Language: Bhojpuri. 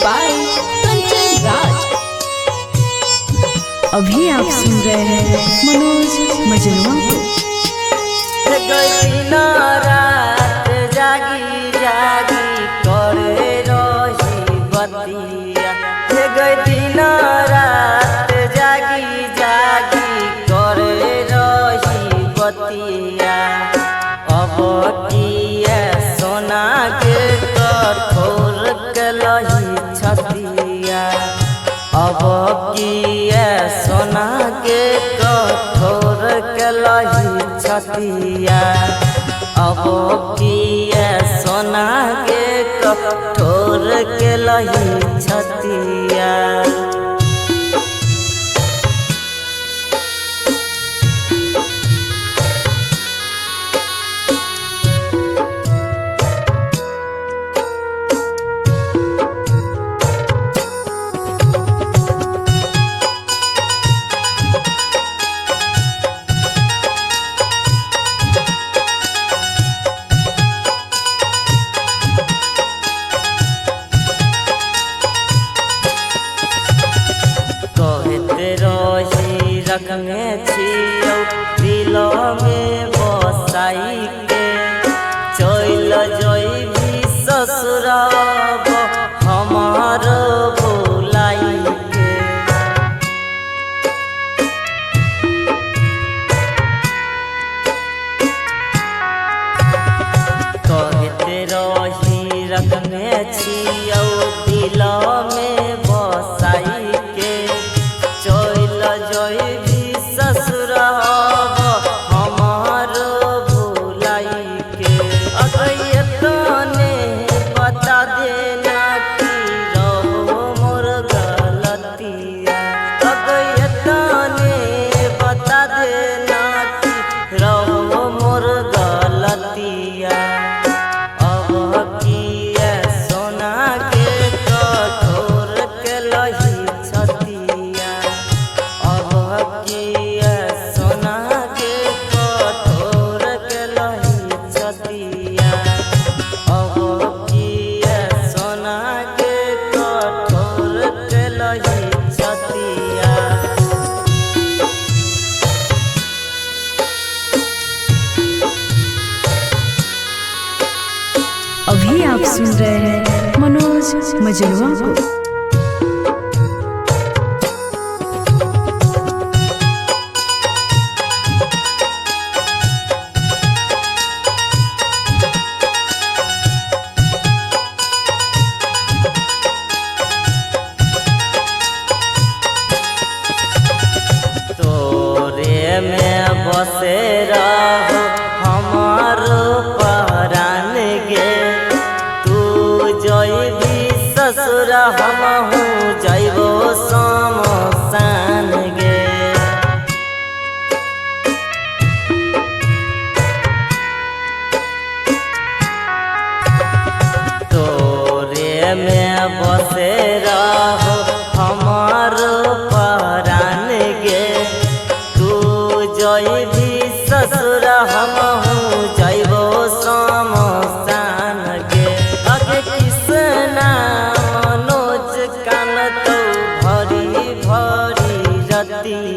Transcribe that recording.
by कंचन राज। अभी आप सुन रहे हैं मनोज मजनुआ को। दिन रात जागी जागी करे रही बतिया, दिन रात जागी जागी करे रही बतिया। अब किए सोना के कठोर के लही छतिया, अब किए सोना के कठोर के लही छतिया, अब किए सोना के कठोर के लही छतिया। रखने छियौ दिल में बसाई के, चल जइबी ससुराब हमार भुलाई के। कहते रही रखने छियौ दिल में बसाई के, चल जइबी ससुराब हमार भुलाई के। अगर तने बता देना कि रहो मोर गलतिया, अगर तने बता देना कि रहो मोर गलतिया। अब किए सोना के कठोर के लही छतिया, अब किए सोना के कठोर के लही छतिया, अब किए सोना के कठोर के लही छतिया। अभी आप सुन रहे हैं मनोज मजनुआ को। तोरे में बसे रहो हमार परान गे, तू जइबी ससुर हमहू जइबो शमशान गे। तोरे में बसे रहो हमार परान गे, तू जइबी ससुर हमहू जइबो शमशान गे। अगे कृष्णा मनोज कान तो भरी भरी रतिया,